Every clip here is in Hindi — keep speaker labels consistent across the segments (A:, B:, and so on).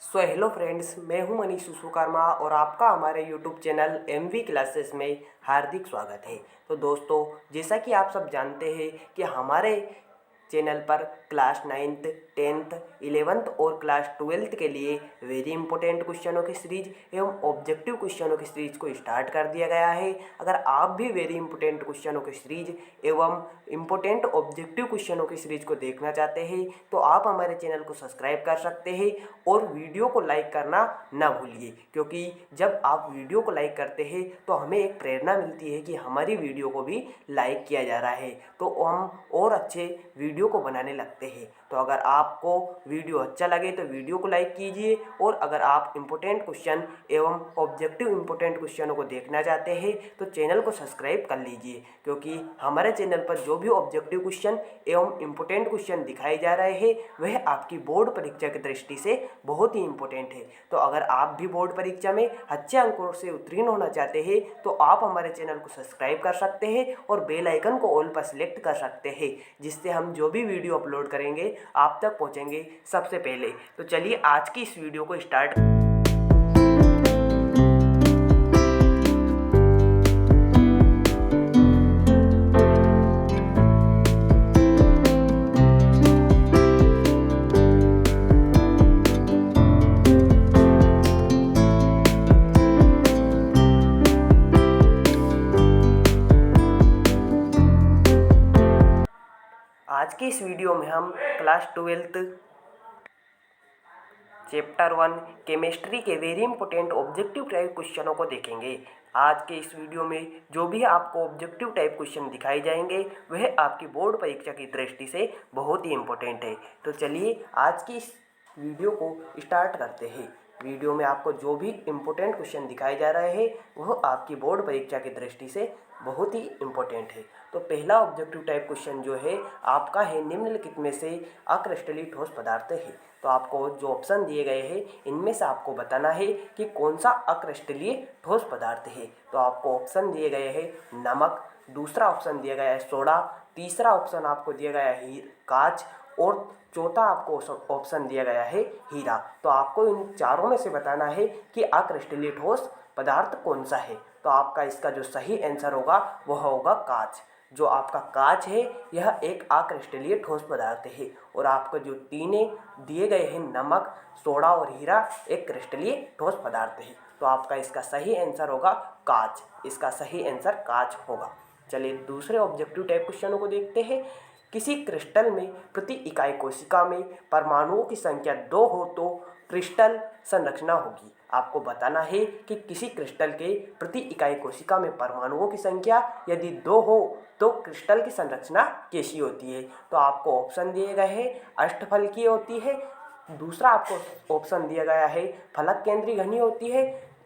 A: हेलो फ्रेंड्स, मैं हूं मनीष विश्वकर्मा और आपका हमारे यूट्यूब चैनल एमवी क्लासेस में हार्दिक स्वागत है। तो दोस्तों, जैसा कि आप सब जानते हैं कि हमारे चैनल पर क्लास 9th 10th 11th और क्लास 12th के लिए वेरी इंपॉर्टेंट क्वेश्चनों की सीरीज एवं ऑब्जेक्टिव क्वेश्चनों की सीरीज को स्टार्ट कर दिया गया है। अगर आप भी वेरी इंपॉर्टेंट क्वेश्चनों की सीरीज एवं इंपॉर्टेंट ऑब्जेक्टिव क्वेश्चनों की सीरीज को देखना चाहते हैं तो आप हमारे चैनल को सब्सक्राइब कर सकते हैं और वीडियो को लाइक करना ना भूलिए, क्योंकि जब आप वीडियो को लाइक करते हैं तो हमें एक प्रेरणा मिलती है कि हमारी वीडियो को भी लाइक किया जा रहा है, तो हम और अच्छे वीडियो को बनाने लगते हैं। तो अगर आपको वीडियो अच्छा लगे तो वीडियो को लाइक कीजिए, और अगर आप इम्पोर्टेंट क्वेश्चन एवं ऑब्जेक्टिव इम्पोर्टेंट क्वेश्चनों को देखना चाहते हैं तो चैनल को सब्सक्राइब कर लीजिए, क्योंकि हमारे चैनल पर जो भी ऑब्जेक्टिव क्वेश्चन एवं इम्पोर्टेंट क्वेश्चन दिखाए जा रहे हैं वह आपकी बोर्ड परीक्षा की दृष्टि से बहुत ही इम्पोर्टेंट है। तो अगर आप भी बोर्ड परीक्षा में अच्छे अंकों से उत्तीर्ण होना चाहते हैं तो आप हमारे चैनल को सब्सक्राइब कर सकते हैं और बेल आइकन को ऑल पर सिलेक्ट कर सकते हैं, जिससे हम जो भी वीडियो अपलोड करेंगे आप तक पहुंचेंगे सबसे पहले। तो चलिए आज की इस वीडियो को स्टार्ट। आज की इस वीडियो में हम क्लास 12th चैप्टर 1 केमिस्ट्री के वेरी इंपॉर्टेंट ऑब्जेक्टिव टाइप क्वेश्चनों को देखेंगे। आज के इस वीडियो में जो भी आपको ऑब्जेक्टिव टाइप क्वेश्चन दिखाई जाएंगे वह आपकी बोर्ड परीक्षा की दृष्टि से बहुत ही इंपॉर्टेंट है। तो चलिए आज की इस वीडियो को स्टार्ट करते हैं। वीडियो में आपको जो भी इम्पोर्टेंट क्वेश्चन दिखाए जा रहे हैं वह आपकी बोर्ड परीक्षा की दृष्टि से बहुत ही इम्पोर्टेंट है। तो पहला ऑब्जेक्टिव टाइप क्वेश्चन जो है आपका है, निम्नलिखित में से अक्रिस्टलीय ठोस पदार्थ है। तो आपको जो ऑप्शन दिए गए हैं इनमें से आपको बताना है कि कौन सा अक्रिस्टलीय ठोस पदार्थ है। तो आपको ऑप्शन दिए गए हैं नमक, दूसरा ऑप्शन दिया गया है सोडा, तीसरा ऑप्शन आपको दिया गया है कांच, और चौथा आपको ऑप्शन दिया गया है हीरा। तो आपको इन चारों में से बताना है कि अक्रिस्टलीय ठोस पदार्थ कौन सा है। तो आपका इसका जो सही आंसर होगा वह होगा कांच। जो आपका कांच है यह एक अक्रिस्टलीय ठोस पदार्थ है, और आपको जो तीनों दिए गए हैं नमक, सोडा और हीरा एक क्रिस्टलीय ठोस पदार्थ है। तो आपका इसका सही आंसर होगा कांच। इसका सही आंसर कांच होगा। चलिए दूसरे ऑब्जेक्टिव टाइप क्वेश्चनों को देखते हैं। किसी क्रिस्टल में प्रति इकाई कोशिका में परमाणुओं की संख्या 2 हो तो क्रिस्टल संरचना होगी। आपको बताना है कि किसी क्रिस्टल के प्रति इकाई कोशिका में परमाणुओं की संख्या यदि 2 हो तो क्रिस्टल की संरचना कैसी होती है। तो आपको ऑप्शन दिए गए हैं अष्टफलकीय होती है, दूसरा आपको ऑप्शन दिया गया है फलक केंद्रीय घनी होती है,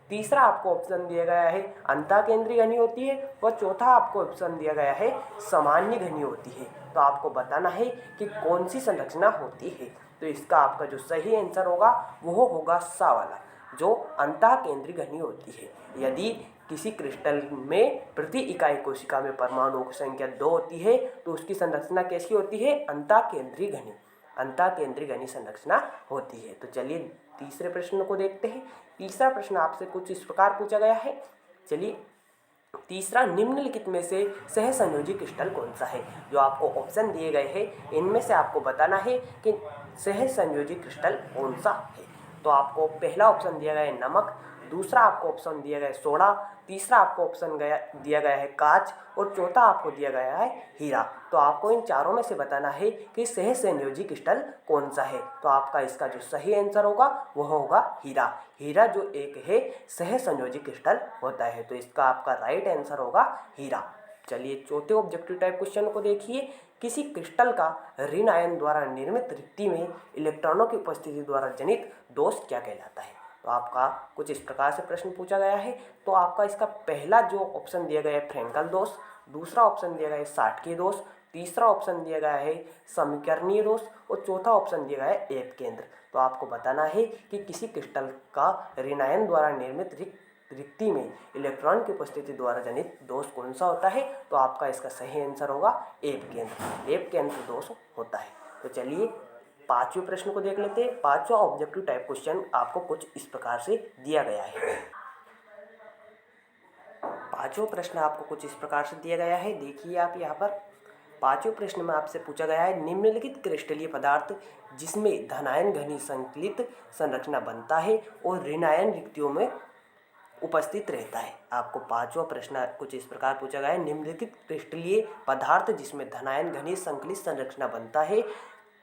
A: तीसरा आपको ऑप्शन दिया गया है अंतःकेंद्रीय घनी होती है, और चौथा आपको ऑप्शन दिया गया है सामान्य घनी होती है। तो आपको बताना है कि कौन सी संरचना होती है। तो इसका आपका जो सही आंसर होगा वो होगा सा वाला, जो अंतःकेंद्रीय घनी होती है। यदि किसी क्रिस्टल में प्रति इकाई कोशिका में परमाणुओं की संख्या 2 होती है तो उसकी संरचना कैसी होती है, अंतःकेंद्रीय घनी, अंतःकेंद्रीय घनी संरचना होती है। तो चलिए तीसरे प्रश्न को देखते हैं। तीसरा प्रश्न आपसे कुछ इस प्रकार पूछा गया है। चलिए तीसरा, निम्नलिखित में से सहसंयोजी क्रिस्टल कौन सा है। जो आपको ऑप्शन दिए गए हैं इनमें से आपको बताना है कि सहसंयोजी क्रिस्टल कौन सा है। तो आपको पहला ऑप्शन दिया गया है नमक, दूसरा आपको ऑप्शन दिया गया है सोडा, तीसरा आपको ऑप्शन दिया गया है कांच, और चौथा आपको दिया गया है हीरा। तो आपको इन चारों में से बताना है कि सहसंयोजी क्रिस्टल कौन सा है। तो आपका इसका जो सही आंसर होगा वह होगा हीरा। हीरा जो एक है सहसंयोजी क्रिस्टल होता है। तो इसका आपका राइट आंसर होगा हीरा। चलिए चौथे ऑब्जेक्टिव टाइप क्वेश्चन को देखिए। किसी क्रिस्टल का ऋण आयन द्वारा निर्मित रिक्ति में इलेक्ट्रॉनों की उपस्थिति द्वारा जनित दोष क्या कहलाता है। तो आपका कुछ इस प्रकार से प्रश्न पूछा गया है। तो आपका इसका पहला जो ऑप्शन दिया गया है फ्रेंकल दोष, दूसरा ऑप्शन दिया गया है साटकी दोष, तीसरा ऑप्शन दिया गया है समीकरणीय दोष, और चौथा ऑप्शन दिया गया है एप केंद्र। तो आपको बताना है कि किसी क्रिस्टल का ऋण आयन द्वारा निर्मित रिक्ति में इलेक्ट्रॉन की उपस्थिति द्वारा जनित दोष कौन सा होता है। तो आपका इसका सही आंसर होगा एप केंद्र। एप केंद्र दोष होता है। तो चलिए पांचवें प्रश्न को देख लेते हैं। पांचवा ऑब्जेक्टिव टाइप क्वेश्चन आपको कुछ इस प्रकार से दिया गया है। पांचवा प्रश्न आपको कुछ इस प्रकार से दिया गया है, देखिए आप यहाँ पर। पांचवें प्रश्न में आपसे पूछा गया है, निम्नलिखित क्रिस्टलीय पदार्थ जिसमें धनायन घनी संकलित संरचना बनता है और ऋणायन रिक्तियों में उपस्थित रहता है। आपको पांचवा प्रश्न कुछ इस प्रकार पूछा गया है, निम्नलिखित क्रिस्टलीय पदार्थ जिसमें धनायन घनी संकलित संरचना बनता है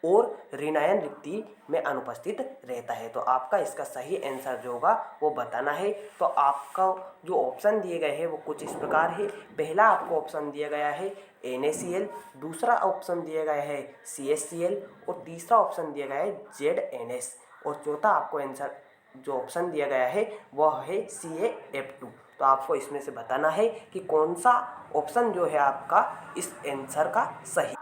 A: और ऋणायन रिक्ति में अनुपस्थित रहता है। तो आपका इसका सही आंसर जो होगा वो बताना है। तो आपका जो ऑप्शन दिए गए हैं वो कुछ इस प्रकार है। पहला आपको ऑप्शन दिया गया है NaCl, दूसरा ऑप्शन दिया गया है CaCl और तीसरा ऑप्शन दिया गया है ZNS और चौथा आपको आंसर जो ऑप्शन दिया गया है वह है CaF2। तो आपको इसमें से बताना है कि कौन सा ऑप्शन जो है आपका इस आंसर का सही।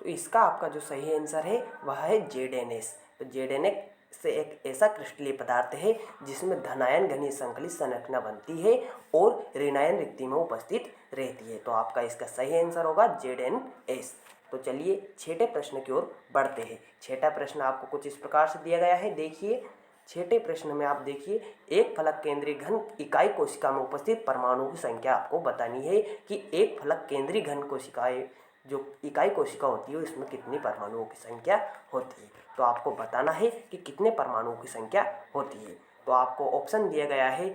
A: तो इसका आपका जो सही आंसर है वह है ZNS। तो ZNS से एक ऐसा क्रिस्टलीय पदार्थ है जिसमें धनायन घनी संकलित संरचना बनती है और ऋणायन रिक्ति में उपस्थित रहती है। तो आपका इसका सही आंसर होगा ZNS। तो चलिए छठे प्रश्न की ओर बढ़ते हैं। छठा प्रश्न आपको कुछ इस प्रकार से दिया गया है, देखिए। छठे प्रश्न में आप देखिए, एक फलक केंद्रीय घन इकाई कोशिका में उपस्थित परमाणुओं की संख्या आपको बतानी है कि एक फलक केंद्रीय घन कोशिकाएं जो इकाई कोशिका होती है उसमें कितनी परमाणुओं की संख्या होती है। तो आपको बताना है कि कितने परमाणुओं की संख्या होती है। तो आपको ऑप्शन दिया गया है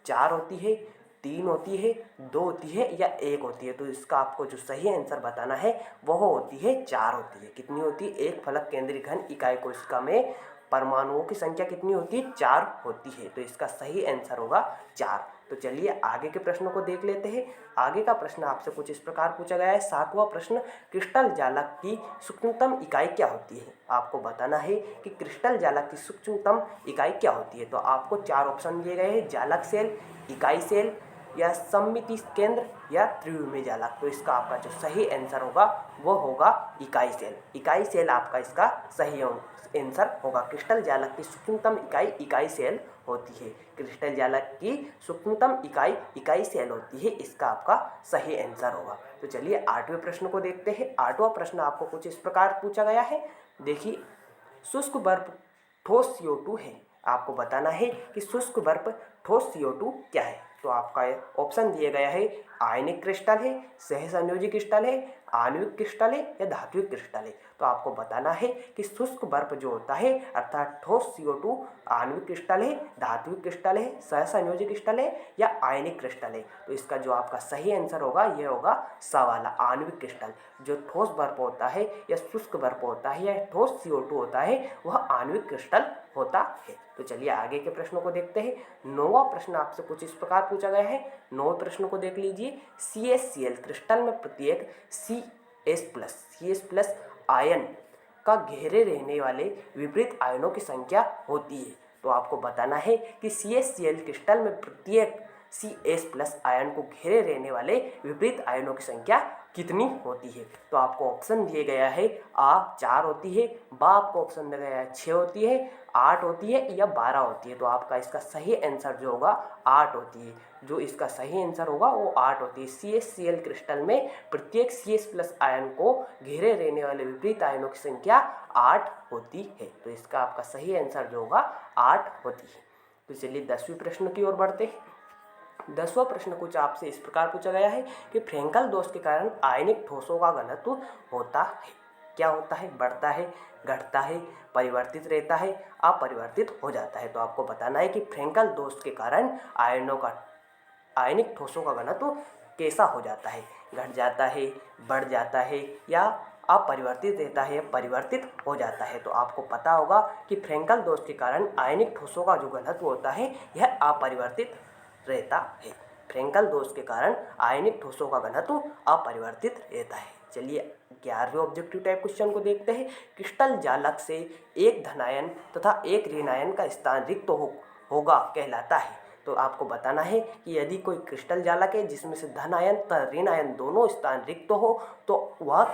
A: 4 होती है, 3 होती है, 2 होती है या 1 होती है। तो इसका आपको जो सही आंसर बताना है वह होती है 4 होती है। कितनी होती है? एक फलक केंद्रीय घन इकाई कोशिका में परमाणुओं की संख्या कितनी होती है? 4 होती है। तो इसका सही आंसर होगा 4। तो चलिए आगे के प्रश्नों को देख लेते हैं। आगे का प्रश्न आपसे कुछ इस प्रकार पूछा गया है। सातवां प्रश्न, क्रिस्टल जालक की सूक्ष्मतम इकाई क्या होती है? आपको बताना है कि क्रिस्टल जालक की सूक्ष्मतम इकाई क्या होती है। तो आपको 4 ऑप्शन दिए गए हैं, जालक सेल, इकाई सेल या सममिति केंद्र या त्रिविमीय जालक। तो इसका आपका जो सही आंसर होगा वो होगा इकाई सेल। इकाई सेल आपका इसका सही आंसर होगा। क्रिस्टल जालक की सूक्ष्मतम इकाई इकाई सेल होती है। क्रिस्टल जालक की सूक्ष्मतम इकाई इकाई सेल होती है, इसका आपका सही आंसर होगा। तो चलिए 8वें प्रश्न को देखते हैं। 8वां प्रश्न आपको कुछ इस प्रकार पूछा गया है, देखिए। शुष्क बर्फ ठोस CO2 है। आपको बताना है कि शुष्क बर्फ ठोस CO2 क्या है। तो आपका ऑप्शन दिया गया है, आयनिक क्रिस्टल है, सहसंयोजी क्रिस्टल है, आणविक क्रिस्टल है या धात्विक क्रिस्टल है। तो आपको बताना है कि शुष्क बर्फ जो होता है अर्थात ठोस CO2 आणविक क्रिस्टल है, धात्विक क्रिस्टल है, सहसंयोजी क्रिस्टल है या आयनिक क्रिस्टल है। तो इसका जो आपका सही आंसर होगा यह होगा सा वाला आणविक क्रिस्टल। जो ठोस बर्फ होता है या शुष्क बर्फ होता है या ठोस CO2 होता है वह आणविक क्रिस्टल होता है। तो चलिए आगे के प्रश्नों को देखते हैं। 9वां प्रश्न आपसे कुछ इस प्रकार पूछा गया है। 9वें प्रश्न को देख लीजिए। CaCl क्रिस्टल में प्रत्येक CS+ आयन का घेरे रहने वाले विपरीत आयनों की संख्या होती है। तो आपको बताना है कि CaCl क्रिस्टल में प्रत्येक CS+ आयन को घेरे रहने वाले विपरीत आयनों की संख्या कितनी होती है। तो आपको ऑप्शन दिए गया है, आ 4 होती है, बा आपको ऑप्शन दिया गया है 6 होती है, 8 होती है या 12 होती है। तो आपका इसका सही आंसर जो होगा 8 होती है। जो इसका सही आंसर होगा वो 8 होती है। CaCl क्रिस्टल में प्रत्येक CS+ आयन को घेरे रहने वाले विपरीत आयनों की संख्या 8 होती है। तो इसका आपका सही आंसर जो होगा 8 होती है। तो चलिए 10वें प्रश्न की ओर बढ़ते हैं। 10वां प्रश्न कुछ आपसे इस प्रकार पूछा गया है कि फ्रेंकल दोष के कारण आयनिक ठोसों का घनत्व होता है, क्या होता है? बढ़ता है, घटता है, परिवर्तित रहता है, अपरिवर्तित हो जाता है। तो आपको बताना है कि फ्रेंकल दोष के कारण आयनिक ठोसों का घनत्व कैसा हो जाता है? घट जाता है, बढ़ जाता है या अपरिवर्तित रहता है, परिवर्तित हो जाता है। तो आपको पता होगा कि फ्रेंकल दोष के कारण आयनिक ठोसों का जो घनत्व होता है यह अपरिवर्तित रहता है। फ्रेंकल दोष के कारण आयनिक ठोसों का घनत्व अपरिवर्तित रहता है। चलिए 11वें ऑब्जेक्टिव टाइप क्वेश्चन को देखते हैं। क्रिस्टल जालक से एक धनायन तथा एक ऋणायन का स्थान रिक्त होगा कहलाता है। तो आपको बताना है कि यदि कोई क्रिस्टल जालक है जिसमें से धनायन तथा ऋणायन दोनों स्थान रिक्त हो तो वह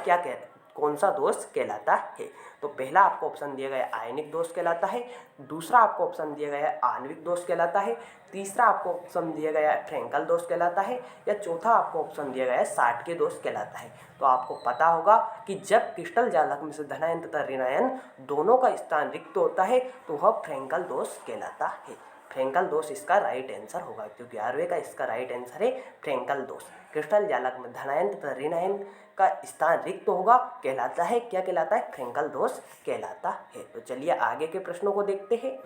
A: कौन सा दोष कहलाता है? तो पहला आपको ऑप्शन दिया गया है आयनिक दोष कहलाता है, दूसरा आपको ऑप्शन दिया गया है आणविक दोष कहलाता है, तीसरा आपको ऑप्शन दिया गया है फ्रेंकल दोष कहलाता है, या चौथा आपको ऑप्शन दिया गया है साटके दोष कहलाता है। तो आपको पता होगा कि जब क्रिस्टल जालक में से धनायन तथा ऋणायन दोनों का स्थान रिक्त होता है तो वह फ्रेंकल दोष कहलाता है। फ्रेंकल दोष इसका राइट आंसर होगा, क्योंकि 11वें का इसका राइट आंसर है फ्रेंकल दोष। क्रिस्टल जालक में धनायन तथा ऋणायन का स्थान रिक्त होगा कहलाता है, क्या कहलाता है? फ्रेंकल दोष कहलाता है। तो चलिए आगे के प्रश्नों को देखते हैं।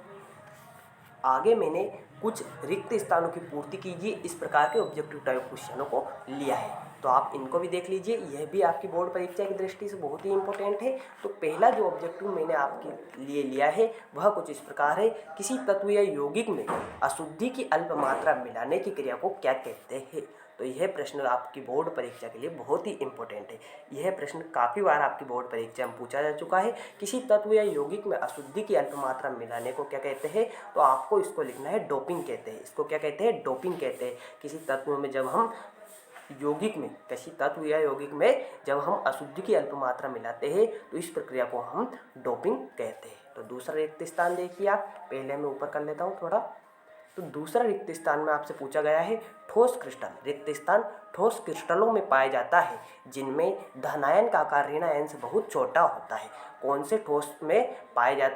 A: आगे मैंने कुछ रिक्त स्थानों की पूर्ति कीजिए इस प्रकार के ऑब्जेक्टिव टाइप क्वेश्चनों को लिया है, तो आप इनको भी देख लीजिए। यह भी आपकी बोर्ड परीक्षा की दृष्टि से बहुत ही इंपॉर्टेंट है। तो पहला जो ऑब्जेक्टिव मैंने आपके लिए लिया है वह कुछ इस प्रकार है। किसी तत्व या यौगिक में अशुद्धि की अल्प मात्रा मिलाने की क्रिया को क्या कहते हैं? तो यह प्रश्न आपकी बोर्ड परीक्षा के लिए बहुत ही इंपॉर्टेंट है। यह प्रश्न काफ़ी बार आपकी बोर्ड परीक्षा में पूछा जा चुका है। किसी तत्व या यौगिक में अशुद्धि की अल्प मात्रा मिलाने को क्या कहते हैं? तो आपको इसको लिखना है डोपिंग कहते हैं। इसको क्या कहते हैं? डोपिंग कहते हैं। किसी तत्व में जब हम यौगिक में किसी तत्व या यौगिक में जब हम अशुद्धि की अल्प मात्रा मिलाते हैं तो इस प्रक्रिया को हम डोपिंग कहते हैं। तो दूसरा रिक्त स्थान देखिए आप, पहले मैं ऊपर कर लेता हूँ थोड़ा। तो दूसरा रिक्त स्थान में आपसे पूछा गया है ठोस क्रिस्टल। रिक्त स्थान ठोस क्रिस्टलों में पाया जाता है जिनमें धनायन का आकार ऋणायन से बहुत छोटा होता है। कौन से ठोस में पाए जा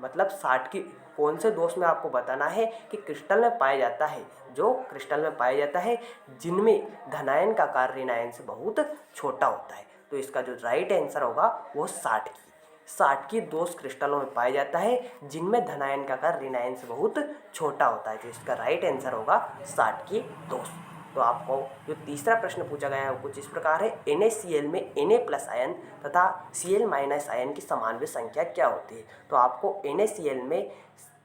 A: मतलब 60 की कौन से दोष में आपको बताना है कि क्रिस्टल में पाया जाता है, जो क्रिस्टल में पाया जाता है जिनमें धनायन का आकार ऋणायन से बहुत छोटा होता है। तो इसका जो राइट आंसर होगा वो 60 की दोष क्रिस्टलों में पाया जाता है जिनमें धनायन का आकार ऋणायन से बहुत छोटा होता है। तो इसका राइट आंसर होगा 60 की दोष। तो आपको जो तीसरा प्रश्न पूछा गया है वो कुछ इस प्रकार है। NaCl में Na+ आयन तथा Cl- आयन की समानव्य संख्या क्या होती है? तो आपको NaCl में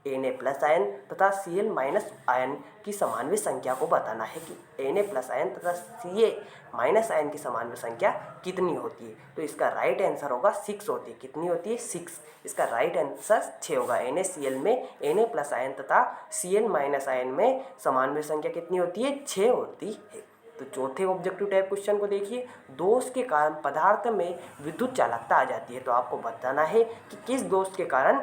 A: Na+ आयन तथा Cl- आयन की समानव्य संख्या को बताना है कि Na+ आयन तथा Ca- आयन की समानव्य संख्या कितनी होती है? तो इसका राइट आंसर होगा 6 होती है। कितनी होती है? 6। इसका राइट आंसर 6 होगा। NaCl में Na+ आयन तथा Cl- आयन में समानव्य संख्या कितनी होती है? 6 होती है। तो चौथे ऑब्जेक्टिव टाइप क्वेश्चन को देखिए। दोष के कारण पदार्थ में विद्युत चालकता आ जाती है। तो आपको बताना है कि किस दोष के कारण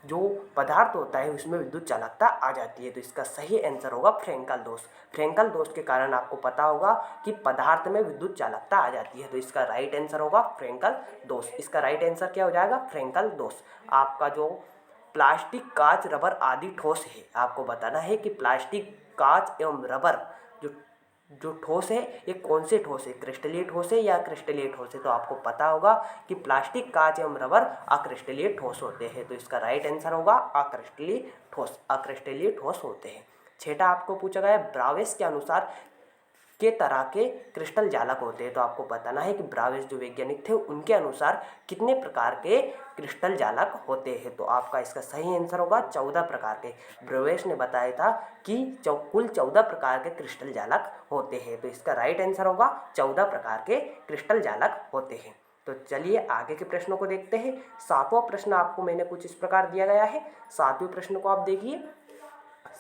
A: जो पदार्थ होता है उसमें विद्युत चालकता आ जाती है। तो इसका सही आंसर होगा फ्रेंकल दोष। फ्रेंकल दोष के कारण आपको पता होगा कि पदार्थ में विद्युत चालकता आ जाती है। तो इसका राइट आंसर होगा फ्रेंकल दोष। इसका राइट आंसर क्या हो जाएगा? फ्रेंकल दोष। आपका जो प्लास्टिक, कांच, रबर आदि ठोस है, आपको बताना है कि प्लास्टिक, कांच एवं रबर जो ठोस है ये कौन से ठोस है? क्रिस्टलीय ठोस है या क्रिस्टलीय ठोस है? तो आपको पता होगा कि प्लास्टिक, कांच एवं रबर अक्रिस्टलीय ठोस होते हैं। तो इसका राइट आंसर होगा अक्रिस्टलीय ठोस। अक्रिस्टलीय ठोस होते हैं। छठा आपको पूछा गया है ब्रावेस के अनुसार के तरह के क्रिस्टल जालक होते हैं। तो आपको बताना है कि ब्रावेस जो वैज्ञानिक थे उनके अनुसार कितने प्रकार के क्रिस्टल जालक होते हैं? तो आपका इसका सही आंसर होगा 14 प्रकार के। ब्रावेस ने बताया था कि कुल 14 प्रकार के क्रिस्टल जालक होते हैं। तो इसका राइट आंसर होगा 14 प्रकार के क्रिस्टल जालक होते हैं। तो चलिए आगे के प्रश्नों को देखते हैं। 7वां प्रश्न आपको मैंने कुछ इस प्रकार दिया गया है। 7वें प्रश्न को आप देखिए।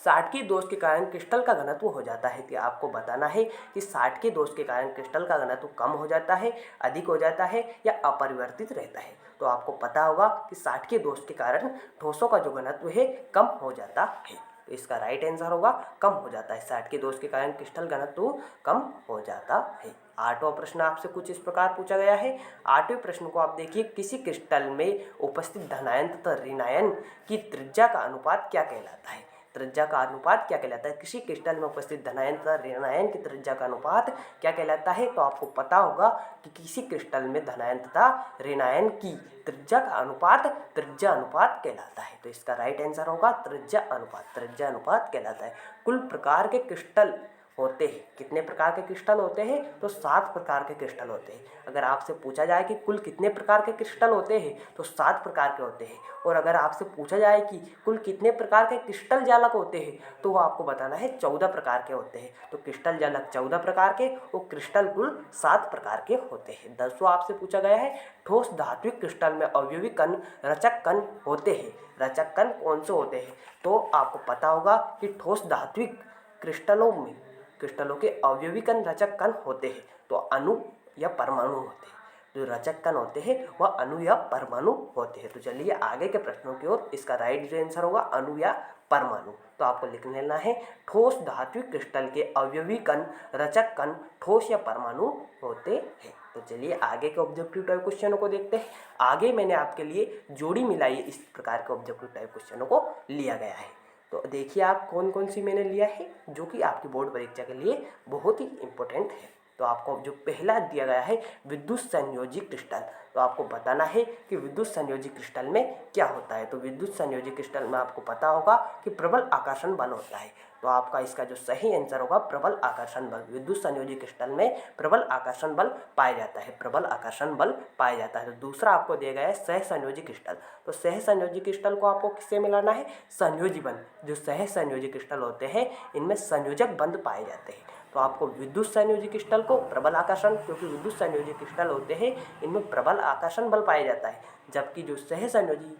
A: 60 के दोष के कारण क्रिस्टल का घनत्व हो जाता है। कि आपको बताना है कि 60 के दोष के कारण क्रिस्टल का घनत्व कम हो जाता है, अधिक हो जाता है या अपरिवर्तित रहता है। तो आपको पता होगा कि 60 के दोष के कारण ठोसों का जो घनत्व है कम हो जाता है। तो इसका राइट आंसर होगा कम हो जाता है। 60 के दोष के कारण क्रिस्टल घनत्व कम हो जाता है। 8वां प्रश्न आपसे कुछ इस प्रकार पूछा गया है। 8वें प्रश्न को आप देखिए। किसी क्रिस्टल में उपस्थित धनायन तथा ऋणायन की त्रिज्या का अनुपात क्या कहलाता है? त्रिज्या का अनुपात क्या कहलाता है? किसी क्रिस्टल में उपस्थित धनायन तथा ऋणायन की त्रिज्या का अनुपात क्या कहलाता है? तो आपको पता होगा कि किसी क्रिस्टल में धनायन तथा ऋणायन की त्रिज्या का अनुपात त्रिज्या अनुपात कहलाता है। तो इसका राइट आंसर होगा त्रिज्या अनुपात। त्रिज्या अनुपात कहलाता है। कुल प्रकार के क्रिस्टल होते हैं। कितने प्रकार के क्रिस्टल होते हैं? तो 7 प्रकार के क्रिस्टल होते हैं। अगर आपसे पूछा जाए कि कुल कितने प्रकार के क्रिस्टल होते हैं तो 7 प्रकार के होते हैं। और अगर आपसे पूछा जाए कि कुल कितने प्रकार के क्रिस्टल जालक होते हैं तो वो आपको बताना है 14 प्रकार के होते हैं। तो क्रिस्टल जालक 14 प्रकार के और क्रिस्टल कुल 7 प्रकार के होते हैं। 10वां आपसे पूछा गया है। ठोस धात्विक क्रिस्टल में अवयवी कण, रचक कण होते हैं। रचक कण कौन से होते हैं? तो आपको पता होगा कि ठोस धात्विक क्रिस्टलों के अवयवी कण, रचक कण होते हैं। तो अणु या परमाणु होते हैं। जो रचक कण होते हैं वह अणु या परमाणु होते हैं। तो चलिए आगे के प्रश्नों की ओर। इसका राइट जो आंसर होगा अणु या परमाणु। तो आपको लिख लेना है ठोस धात्विक क्रिस्टल के अवयवी कण रचक कण ठोस या परमाणु होते हैं। तो चलिए आगे के ऑब्जेक्टिव टाइप क्वेश्चनों को देखते हैं। आगे मैंने आपके लिए जोड़ी मिलाई इस प्रकार के ऑब्जेक्टिव टाइप क्वेश्चनों को लिया गया है। तो देखिए आप कौन कौन सी मैंने लिया है जो कि आपकी बोर्ड परीक्षा के लिए बहुत ही इंपॉर्टेंट है। तो आपको जो पहला दिया गया है विद्युत संयोजी क्रिस्टल। तो आपको बताना है कि विद्युत संयोजी क्रिस्टल में क्या होता है। तो विद्युत संयोजी क्रिस्टल में आपको पता होगा कि प्रबल आकर्षण बल होता है। तो आपका इसका जो सही आंसर होगा प्रबल आकर्षण बल। विद्युत संयोजी क्रिस्टल में प्रबल आकर्षण बल पाया जाता है, प्रबल आकर्षण बल पाया जाता है। तो दूसरा आपको दिया गया है सहसंयोजी क्रिस्टल। तो सहसंयोजी क्रिस्टल को आपको किससे मिलाना है, संयोजी बंध। जो सहसंयोजी क्रिस्टल होते हैं इनमें संयोजक बंध पाए जाते हैं। तो आपको विद्युत संयोजी क्रिस्टल को प्रबल आकर्षण, क्योंकि विद्युत संयोजी क्रिस्टल होते हैं इनमें प्रबल आकर्षण बल पाया जाता है, जबकि जो सहसंयोजी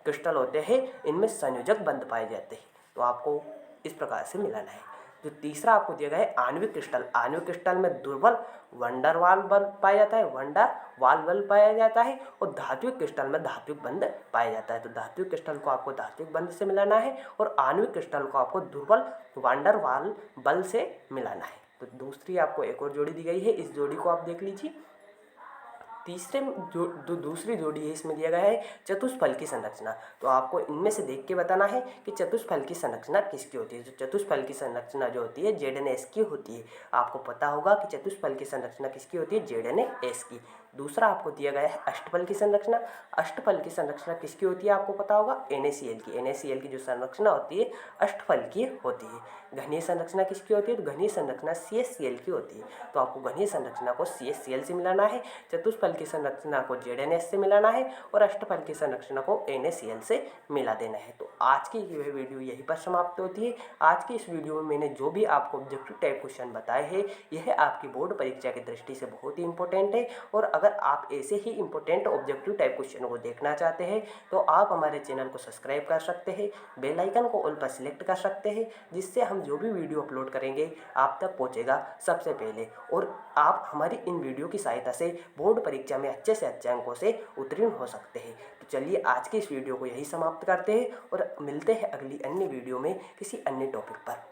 A: क्रिस्टल होते हैं इनमें संयोजक बंध पाए जाते हैं। तो आपको इस प्रकार से मिलाना है। जो तीसरा आपको दिया गया है आणविक क्रिस्टल। आणविक क्रिस्टल में दुर्बल वंडर वाल बल पाया जाता है, वंडर वाल बल पाया जाता है। और धात्विक क्रिस्टल में धात्विक बंध पाया जाता है। तो धात्विक क्रिस्टल को आपको धात्विक बंध से मिलाना है और आणविक क्रिस्टल को आपको दुर्बल वंडर वाल बल से मिलाना है। तो दूसरी आपको एक और जोड़ी दी गई है, इस जोड़ी को आप देख लीजिए। तीसरे जो दूसरी जोड़ी है इसमें दिया गया है चतुष्फल की संरचना। तो आपको इनमें से देख के बताना है कि चतुष्फल की संरचना किसकी होती है। जो चतुष्फल की संरचना जो होती है ZnS की होती है। आपको पता होगा कि चतुष्फल की संरचना किसकी होती है, ZnS की। दूसरा आपको दिया गया है अष्टफल की संरचना। अष्टफल की संरचना किसकी होती है आपको पता होगा, NaCl की। NaCl की जो संरचना होती है अष्टफल की होती है। घनीय संरचना किसकी होती है, तो घनीय संरचना CHCl की होती है। तो आपको घनीय संरचना को CHCl से मिलाना है, चतुष्फल की संरचना को ZnS से मिलाना है और अष्टफल की संरचना को NaCl से मिला देना है। तो आज की यह वीडियो यहीं पर समाप्त होती है। आज की इस वीडियो में मैंने जो भी आपको ऑब्जेक्टिव टाइप क्वेश्चन बताए हैं यह आपकी बोर्ड परीक्षा की दृष्टि से बहुत ही इंपॉर्टेंट है। और अगर आप ऐसे ही इंपॉर्टेंट ऑब्जेक्टिव टाइप क्वेश्चनों को देखना चाहते हैं तो आप हमारे चैनल को सब्सक्राइब कर सकते हैं, बेल आइकन को ऑल पर सिलेक्ट कर सकते हैं, जिससे हम जो भी वीडियो अपलोड करेंगे आप तक पहुंचेगा सबसे पहले। और आप हमारी इन वीडियो की सहायता से बोर्ड परीक्षा में अच्छे से अच्छे अंकों से उत्तीर्ण हो सकते हैं। तो चलिए आज की इस वीडियो को यही समाप्त करते हैं और मिलते हैं अगली अन्य वीडियो में किसी अन्य टॉपिक पर।